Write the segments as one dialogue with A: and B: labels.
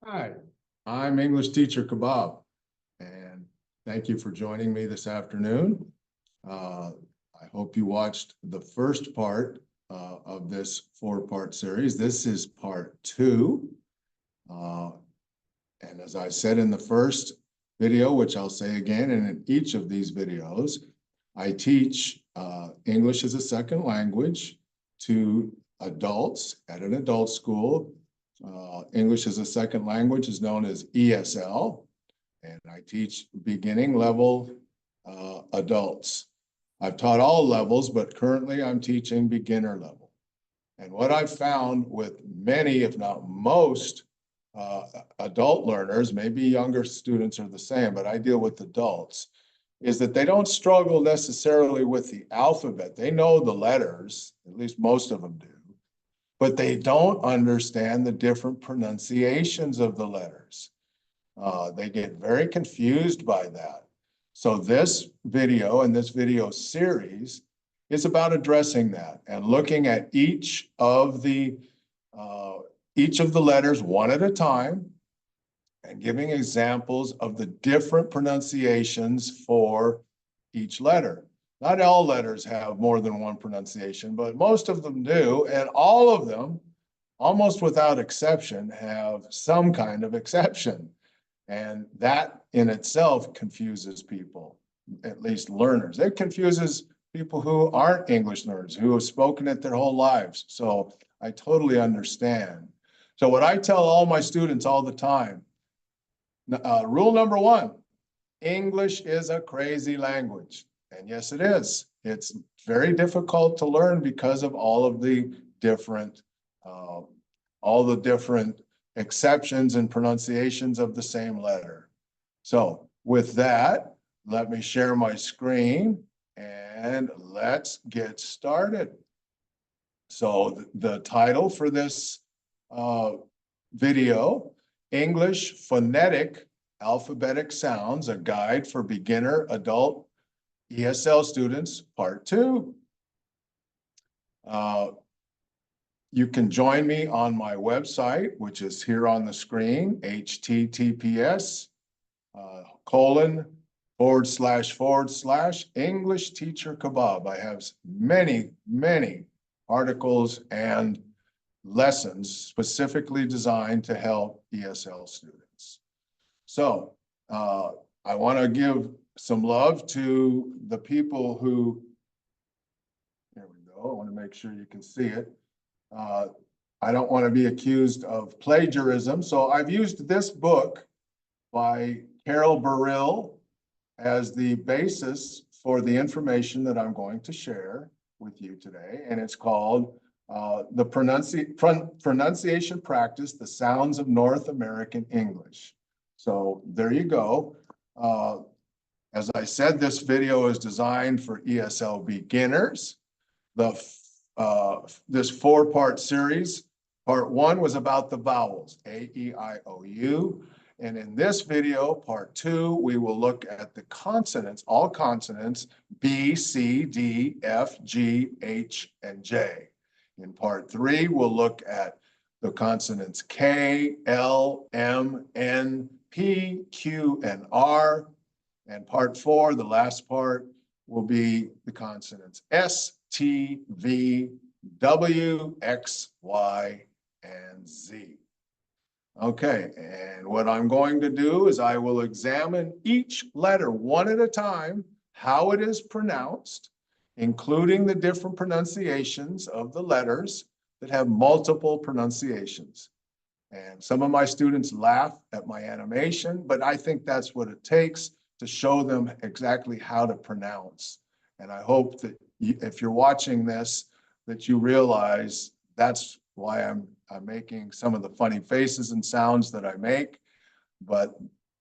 A: Hi, I'm English teacher Kebab, and thank you for joining me this afternoon. I hope you watched the first part of this four-part series. This is part two. And as I said in the first video, which I'll say again, and in each of these videos, I teach English as a second language to adults at an adult school. English as a second language is known as ESL, and I teach beginning level adults. I've taught all levels, but currently I'm teaching beginner level. And what I've found with many, if not most, adult learners, maybe younger students are the same, but I deal with adults, is that they don't struggle necessarily with the alphabet. They know the letters, at least most of them do, but they don't understand the different pronunciations of the letters. They get very confused by that. So this video and this video series is about addressing that and looking at each of the letters one at a time and giving examples of the different pronunciations for each letter. Not all letters have more than one pronunciation, but most of them do, and all of them, almost without exception, have some kind of exception. And that in itself confuses people, at least learners. It confuses people who aren't English learners, who have spoken it their whole lives. So I totally understand. So what I tell all my students all the time, rule number one, English is a crazy language. And yes, it is. It's very difficult to learn because of all the different exceptions and pronunciations of the same letter. So with that, let me share my screen and let's get started. So the title for this video, English Phonetic Alphabetic Sounds, a guide for beginner adult ESL students, part two. You can join me on my website, which is here on the screen, https:// English Teacher Kebab. I have many articles and lessons specifically designed to help ESL students. So I want to give some love to the people who, there we go, I want to make sure you can see it. I don't want to be accused of plagiarism, so I've used this book by Carol Burrill as the basis for the information that I'm going to share with you today, and it's called the Pronunciation Practice, the Sounds of North American English. So there you go. As I said, this video is designed for ESL beginners. This four-part series, part one was about the vowels, A, E, I, O, U. And in this video, part two, we will look at the consonants, all consonants, B, C, D, F, G, H, and J. In part three, we'll look at the consonants K, L, M, N, P, Q, and R. And part four, the last part, will be the consonants S, T, V, W, X, Y, and Z. Okay, and what I'm going to do is I will examine each letter one at a time, how it is pronounced, including the different pronunciations of the letters that have multiple pronunciations. And some of my students laugh at my animation, but I think that's what it takes to show them exactly how to pronounce. And I hope that if you're watching this, that you realize that's why I'm making some of the funny faces and sounds that I make, but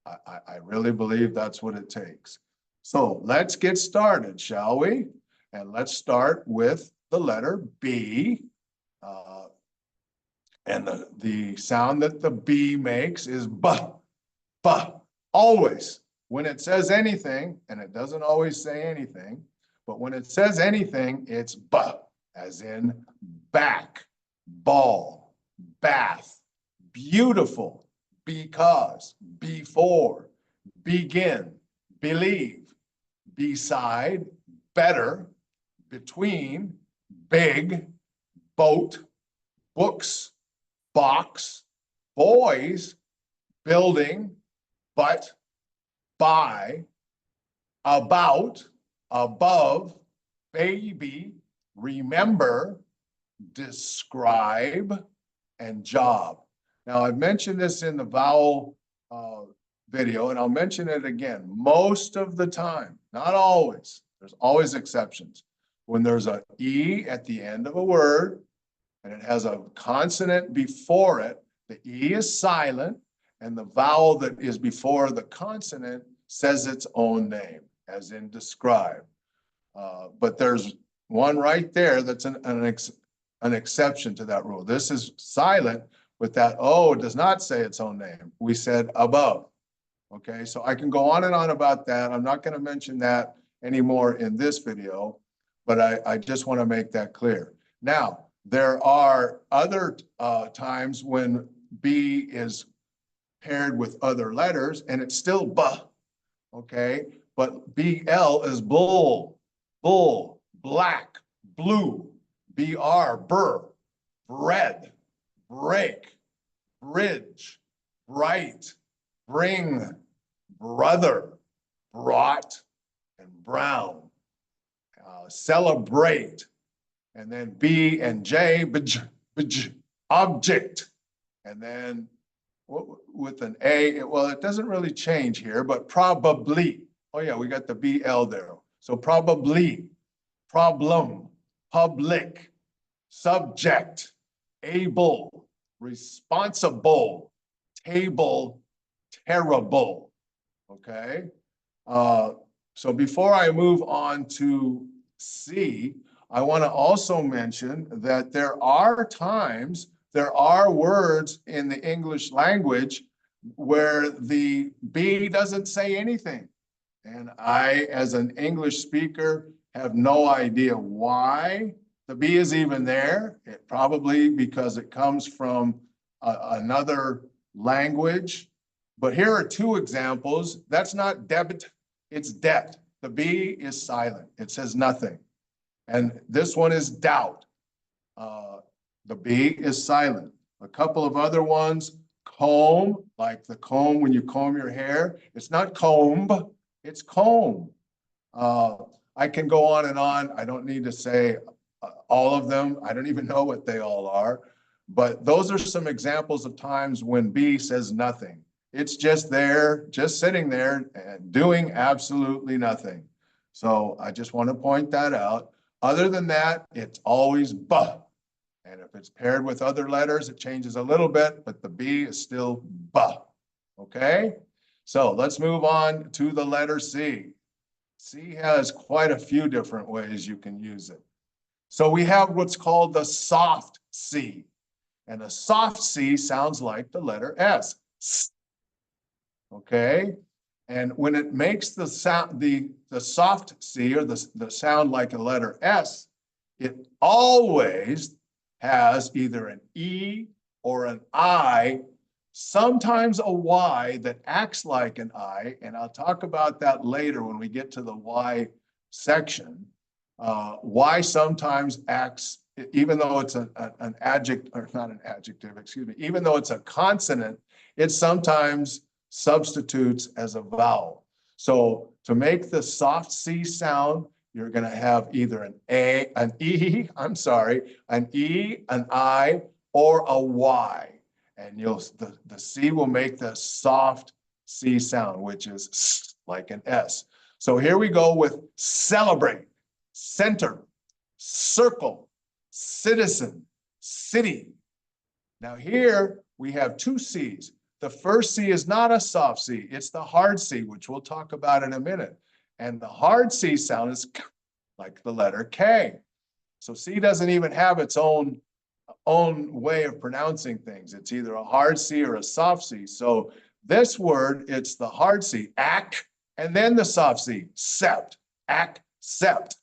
A: I really believe that's what it takes. So let's get started, shall we? And let's start with the letter B. And the sound that the B makes is B, B, always. When it says anything, and it doesn't always say anything, but when it says anything, it's B, as in back, ball, bath, beautiful, because, before, begin, believe, beside, better, between, big, boat, books, box, boys, building, but, by, about, above, baby, remember, describe, and job. Now, I've mentioned this in the vowel video, and I'll mention it again. Most of the time, not always, there's always exceptions. When there's an E at the end of a word, and it has a consonant before it, the E is silent, and the vowel that is before the consonant says its own name, as in describe. But there's one right there that's an exception to that rule. This is silent, but that O does not say its own name. We said above. Okay, so I can go on and on about that. I'm not going to mention that anymore in this video, but I just want to make that clear. Now, there are other times when B is paired with other letters and it's still B, okay? But BL is bull, bull, black, blue, BR, burr, bread, break, bridge, bright, bring, brother, brought, and brown. Celebrate, and then B and J, object, and then with an A, well, it doesn't really change here, but probably. Oh yeah, we got the BL there. So probably, problem, public, subject, able, responsible, table, terrible. Okay. So before I move on to C, I want to also mention that there are times, there are words in the English language where the B doesn't say anything. And I, as an English speaker, have no idea why the B is even there. It probably because it comes from another language. But here are two examples. That's not debit, it's debt. The B is silent. It says nothing. And this one is doubt. The B is silent. A couple of other ones, comb, like the comb when you comb your hair. It's not comb, it's comb. I can go on and on. I don't need to say all of them. I don't even know what they all are. But those are some examples of times when B says nothing. It's just there, just sitting there and doing absolutely nothing. So I just want to point that out. Other than that, it's always B. And if it's paired with other letters, it changes a little bit, but the B is still B. Okay? So let's move on to the letter C. C has quite a few different ways you can use it. So we have what's called the soft C. And a soft C sounds like the letter S. Okay? And when it makes the sound, the soft C, or the sound like a letter S, it always has either an E or an I, sometimes a Y that acts like an I, and I'll talk about that later when we get to the Y section. Y sometimes acts, even though it's an adjective, or not an adjective, excuse me, even though it's a consonant, it sometimes substitutes as a vowel. So to make the soft C sound, you're going to have either an E, an E, an I, or a Y. And the C will make the soft C sound, which is S, like an S. So here we go with celebrate, center, circle, citizen, city. Now here we have two C's. The first C is not a soft C, it's the hard C, which we'll talk about in a minute. And the hard C sound is like the letter K. So C doesn't even have its own way of pronouncing things. It's either a hard C or a soft C. So this word, it's the hard C, ac, and then the soft C, sept, accept.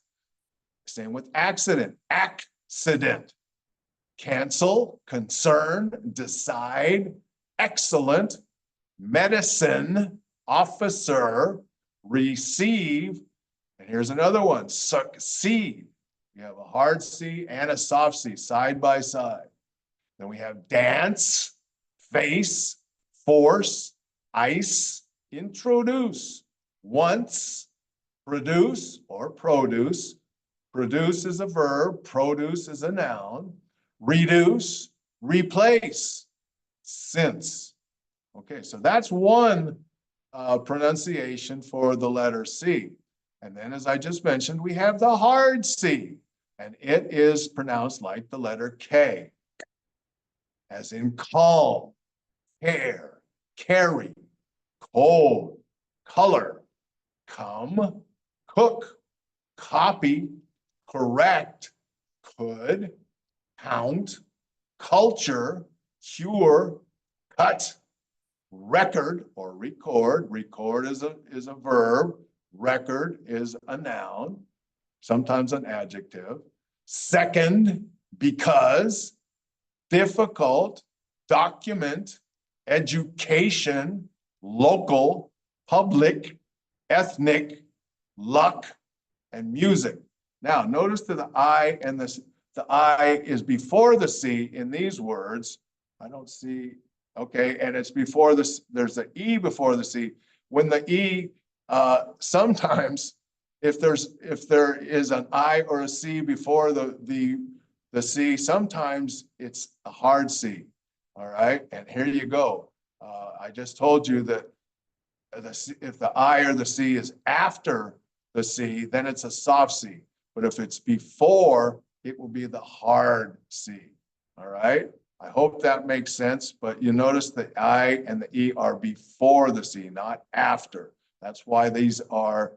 A: Same with accident, accident. Cancel, concern, decide, excellent, medicine, officer, receive, and here's another one, succeed. You have a hard C and a soft C side by side. Then we have dance, face, force, ice, introduce, once, produce or produce. Produce is a verb, produce is a noun. Reduce, replace, since. Okay, so that's one pronunciation for the letter C. And then, as I just mentioned, we have the hard C, and it is pronounced like the letter K, as in calm, care, carry, cold, color, come, cook, copy, correct, could, count, culture, cure, cut, record or record. Record is a verb. Record is a noun, sometimes an adjective. Second, because, difficult, document, education, local, public, ethnic, luck, and music. Now, notice that the I and the I is before the C in these words. I don't see, okay, and it's before this, there's the E before the C. When the E, sometimes if there is an I or a C before the C, sometimes it's a hard C, all right? And here you go. I just told you that if the I or the C is after the C, then it's a soft C. But if it's before, it will be the hard C, all right? I hope that makes sense, but you notice the I and the E are before the C, not after. That's why these are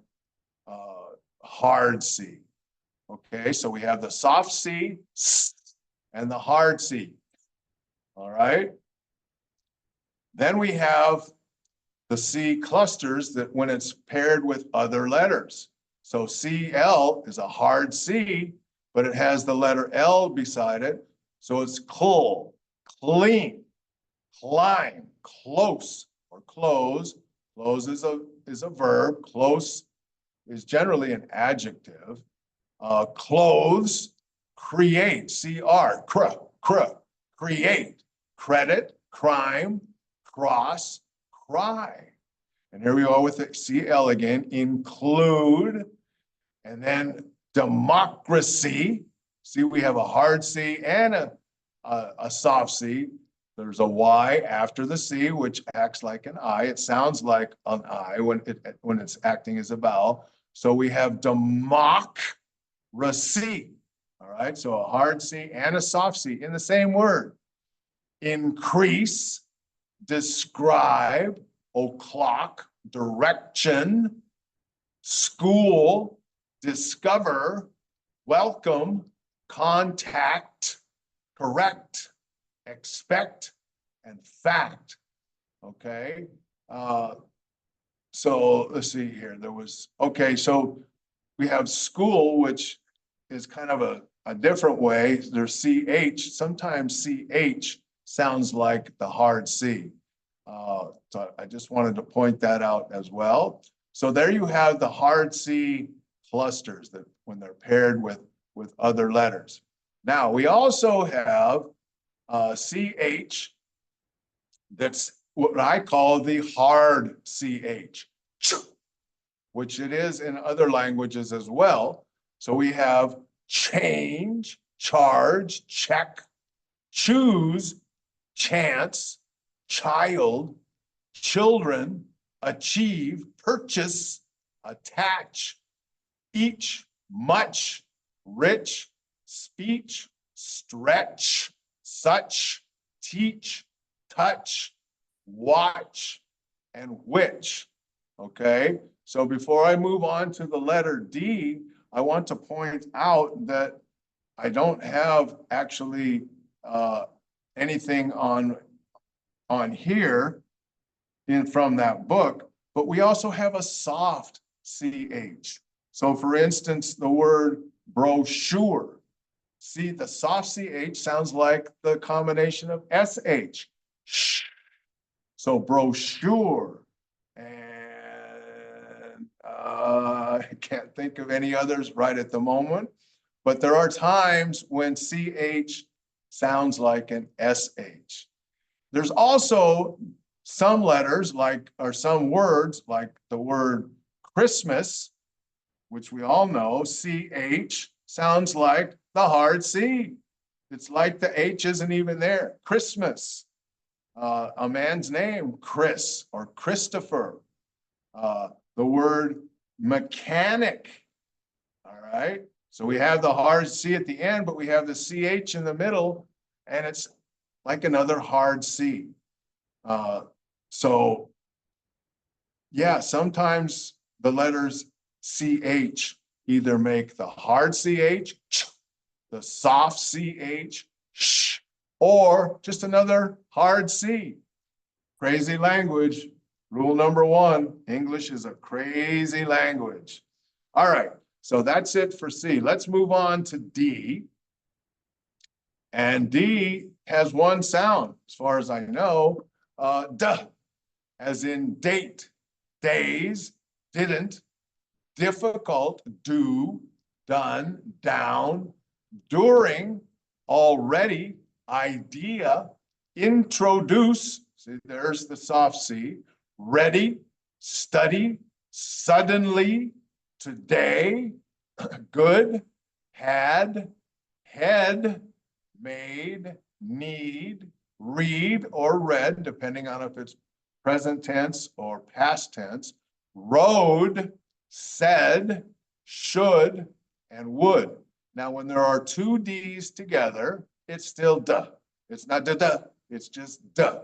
A: hard C. Okay, so we have the soft C and the hard C, all right? Then we have the C clusters that when it's paired with other letters. So CL is a hard C, but it has the letter L beside it. So it's clean, climb, close, or close. Close is a verb. Close is generally an adjective. Clothes, create, create, credit, crime, cross, cry. And here we are with the CL again, include, and then democracy. See, we have a hard C and a soft C. There's a Y after the C, which acts like an I. It sounds like an I when it's acting as a vowel. So we have democracy. All right, so a hard C and a soft C in the same word. Increase, describe, o'clock, direction, school, discover, welcome, contact, correct, expect, and fact. Okay, so let's see here. There was, okay, so we have school, which is kind of a different way. There's CH. Sometimes CH sounds like the hard C. So I just wanted to point that out as well. So there you have the hard C clusters that when they're paired with other letters. Now we also have CH that's what I call the hard CH, which it is in other languages as well. So we have change, charge, check, choose, chance, child, children, achieve, purchase, attach, each, much, rich, speech, stretch, such, teach, touch, watch, and which. Okay, so before I move on to the letter D, I want to point out that I don't have actually anything on here from that book, but we also have a soft CH. So for instance, the word brochure. See, the soft CH sounds like the combination of SH. So brochure, and I can't think of any others right at the moment, but there are times when CH sounds like an SH. There's also some letters or some words like the word Christmas, which we all know, CH sounds like the hard C. It's like the H isn't even there. Christmas. A man's name, Chris or Christopher. The word mechanic. All right. So we have the hard C at the end, but we have the CH in the middle, and it's like another hard C. So yeah, sometimes the letters CH either make the hard CH, the soft CH, sh, or just another hard C. Crazy language. Rule number one, English is a crazy language. All right, so that's it for C. Let's move on to D. And D has one sound, as far as I know, D, as in date, days, didn't, difficult, do, done, down, during, already, idea, introduce, see, there's the soft C, ready, study, suddenly, today, good, had, head, made, need, read or read, depending on if it's present tense or past tense, rode, said, should, and would. Now, when there are two D's together, it's still duh. It's not duh, it's just duh.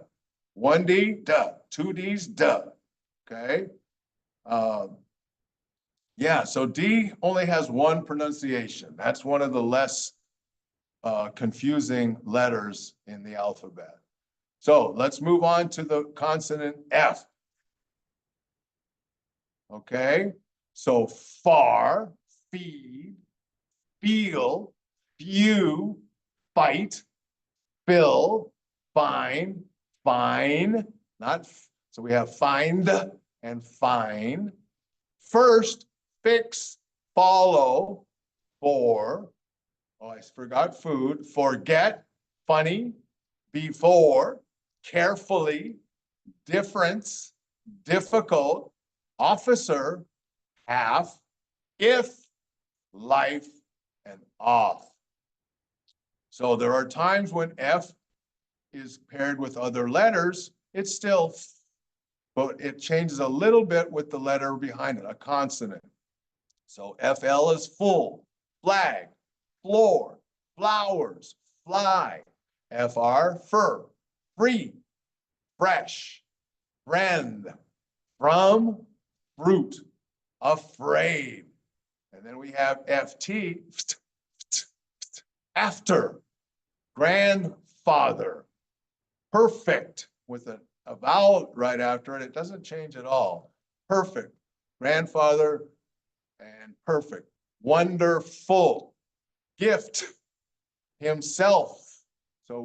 A: One D, duh. Two D's, duh. Okay? Yeah, so D only has one pronunciation. That's one of the less confusing letters in the alphabet. So let's move on to the consonant F. Okay, so far, feed, feel, few, fight, fill, fine, fine, not, so we have find and fine. First, fix, follow, for, oh, I forgot food, forget, funny, before, carefully, difference, difficult, officer, half, if, life, and off. So there are times when F is paired with other letters, it's still, but it changes a little bit with the letter behind it, a consonant. So FL is full, flag, floor, flowers, fly. FR, fur, free, fresh, friend, from, fruit, afraid. And then we have FT, after, grandfather, perfect, with a vowel right after it. It doesn't change at all. Perfect, grandfather, and perfect. Wonderful, gift, himself. So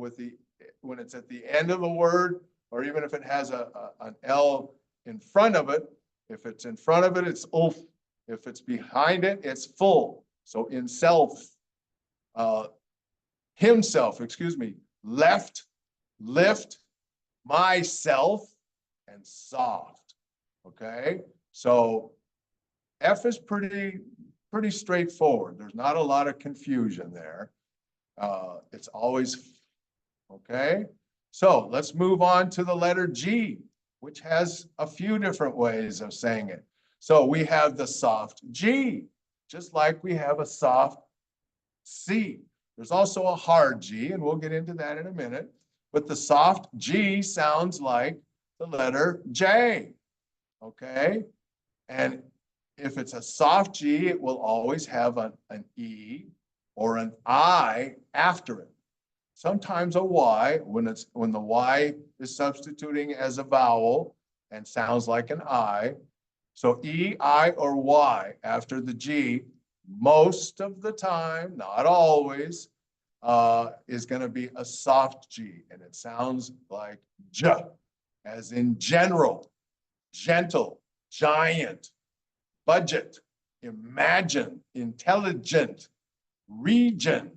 A: when it's at the end of a word, or even if it has an L in front of it, if it's in front of it, it's ulf. If it's behind it, it's full. So in self, himself, excuse me, left, lift, myself, and soft. Okay, so F is pretty straightforward. There's not a lot of confusion there. It's always okay. So let's move on to the letter G, which has a few different ways of saying it. So we have the soft G, just like we have a soft C. There's also a hard G, and we'll get into that in a minute. But the soft G sounds like the letter J, okay? And if it's a soft G, it will always have an E or an I after it. Sometimes a Y, when the Y is substituting as a vowel and sounds like an I. So E, I, or Y after the G, most of the time, not always, is going to be a soft G, and it sounds like J. as in general, gentle, giant, budget, imagine, intelligent, region,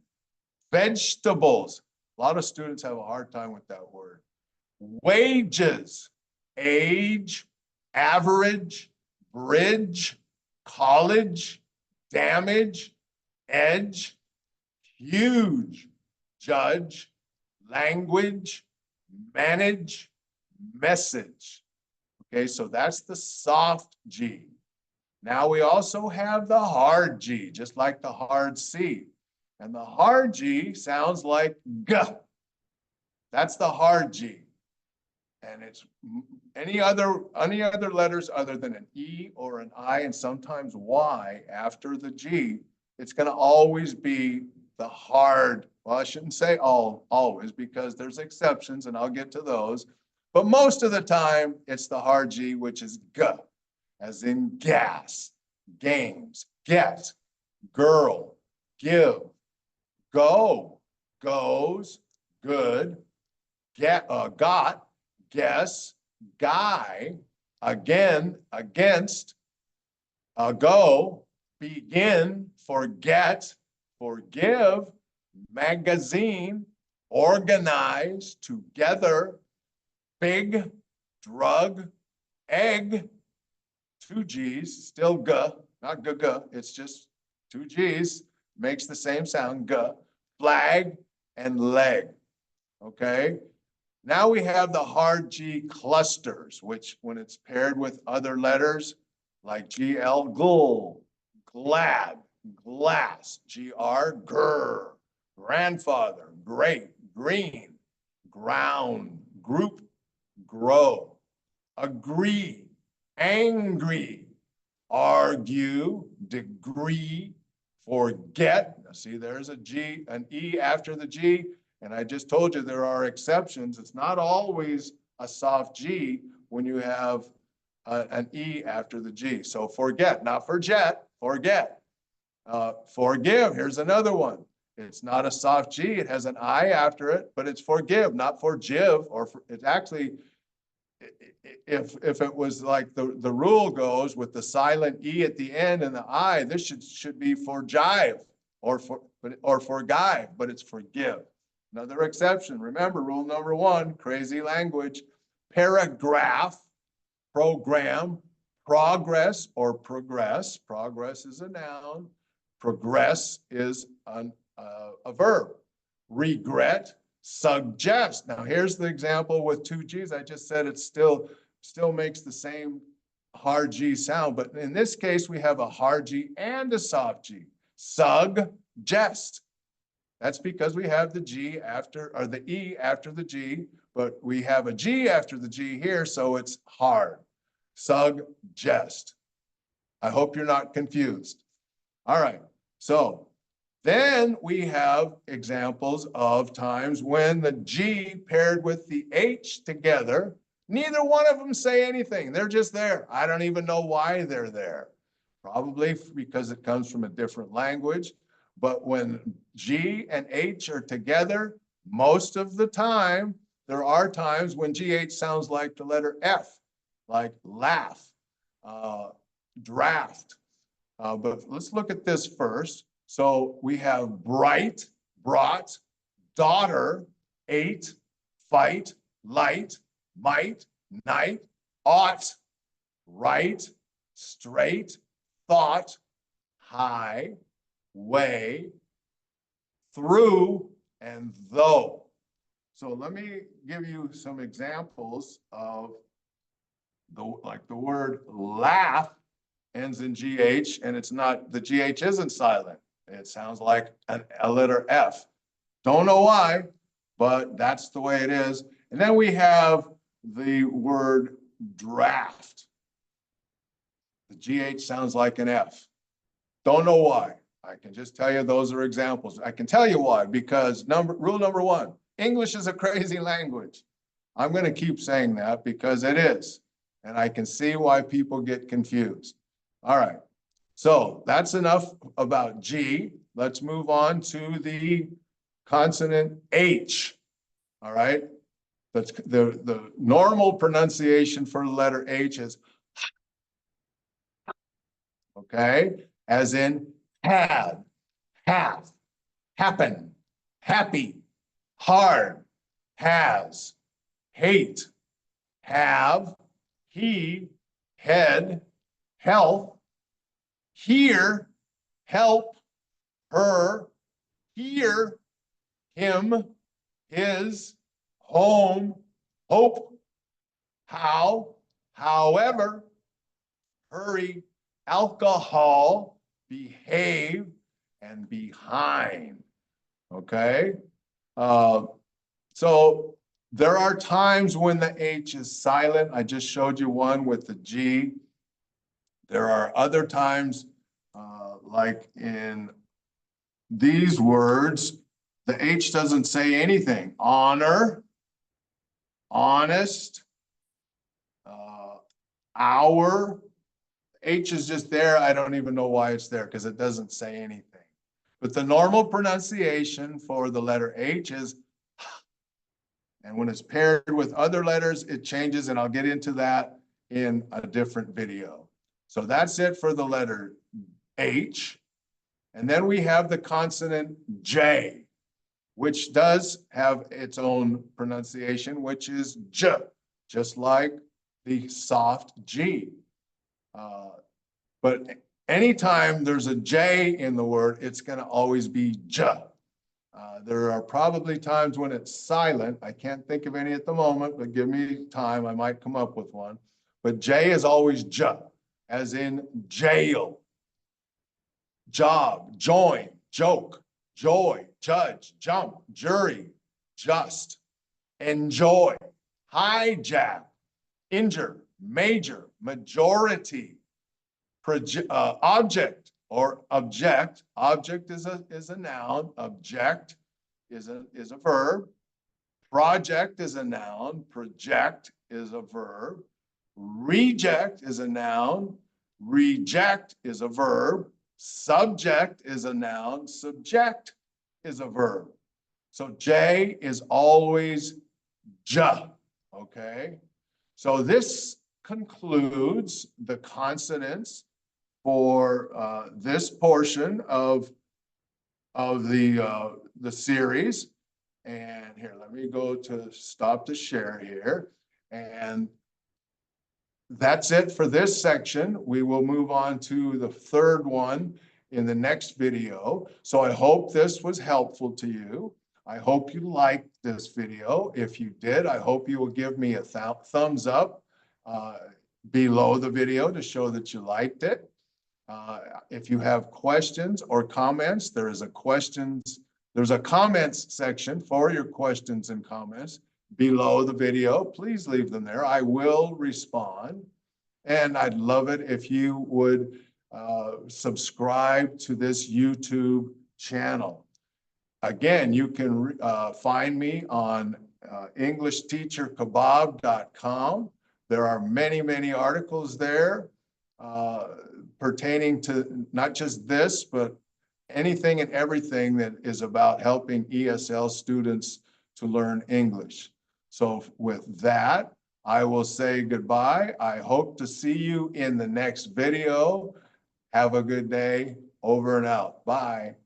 A: vegetables. A lot of students have a hard time with that word. Wages, age, average, bridge, college, damage, edge, huge, judge, language, manage, message. Okay, so that's the soft G. Now we also have the hard G, just like the hard C. And the hard G sounds like G. That's the hard G. And it's any other letters other than an E or an I and sometimes Y after the G, it's going to always be the hard. Well, I shouldn't say always because there's exceptions and I'll get to those. But most of the time, it's the hard G, which is G, as in gas, games, get, girl, give, go, goes, good, get, got, guess, guy, again, against, go, begin, forget, forgive, magazine, organize, together, big, drug, egg, two G's, still G, not G, it's just two G's, makes the same sound, G, flag, and leg, okay? Now we have the hard G clusters, which when it's paired with other letters, like GL, gl, glad, glass, GR, grr, grandfather, great, green, ground, group, grow, agree, angry, argue, degree, forget. Now see, there's a G, an E after the G. And I just told you there are exceptions. It's not always a soft G when you have an E after the G. So forget, not forget, forget. Forgive, here's another one. It's not a soft G, it has an I after it, but it's forgive, not forgive, or it's actually, if it was like the rule goes with the silent E at the end and the I, this should be forgive or forgive, but it's forgive. Another exception, remember rule number one, crazy language, paragraph, program, progress or progress. Progress is a noun. Progress is a verb. Regret, suggest. Now here's the example with two G's. I just said it still makes the same hard G sound, but in this case we have a hard G and a soft G. Suggest. That's because we have the G after, or the E after the G, but we have a G after the G here, so it's hard. Suggest. I hope you're not confused. All right, so then we have examples of times when the G paired with the H together, neither one of them say anything. They're just there. I don't even know why they're there. Probably because it comes from a different language. But when G and H are together, most of the time, there are times when GH sounds like the letter F, like laugh, draft. But let's look at this first. So we have bright, brought, daughter, ate, fight, light, might, night, ought, right, straight, thought, high, way, through, and though. So let me give you some examples of the word laugh ends in GH, and it's not, the GH isn't silent. It sounds like a letter F. Don't know why, but that's the way it is. And then we have the word draft. The GH sounds like an F. Don't know why. I can just tell you those are examples. I can tell you why, because rule number one, English is a crazy language. I'm going to keep saying that because it is. And I can see why people get confused. All right. So that's enough about G. Let's move on to the consonant H. All right. the normal pronunciation for the letter H is, okay, as in had, have, happen, happy, hard, has, hate, have, he, head, health, hear, help, her, hear, him, his, home, hope, how, however, hurry, alcohol, behave, and behind. Okay? So there are times when the H is silent. I just showed you one with the G. There are other times, like in these words, the H doesn't say anything. Honor, honest, hour. H is just there. I don't even know why it's there because it doesn't say anything. But the normal pronunciation for the letter H is, and when it's paired with other letters, it changes, and I'll get into that in a different video. So that's it for the letter H. And then we have the consonant J, which does have its own pronunciation, which is J, just like the soft G. But anytime there's a J in the word, it's going to always be J. There are probably times when it's silent. I can't think of any at the moment, but give me time. I might come up with one. But J is always J, as in jail, job, join, joke, joy, judge, jump, jury, just, enjoy, hijack, injure, major, majority, object or object. Object is a noun. Object is a verb. Project is a noun. Project is a verb. Reject is a noun. Reject is a verb. Subject is a noun. Subject is a verb. So J is always J, okay? So this concludes the consonants for this portion of the series. And here, let me go to stop the share here. And that's it for this section. We will move on to the third one in the next video. So I hope this was helpful to you. I hope you liked this video. If you did, I hope you will give me a thumbs up below the video to show that you liked it. If you have questions or comments, there's a comments section for your questions and comments below the video. Please leave them there. I will respond. And I'd love it if you would subscribe to this YouTube channel. Again, you can find me on EnglishTeacherKebab.com. There are many, many articles there pertaining to not just this, but anything and everything that is about helping ESL students to learn English. So with that, I will say goodbye. I hope to see you in the next video. Have a good day. Over and out. Bye.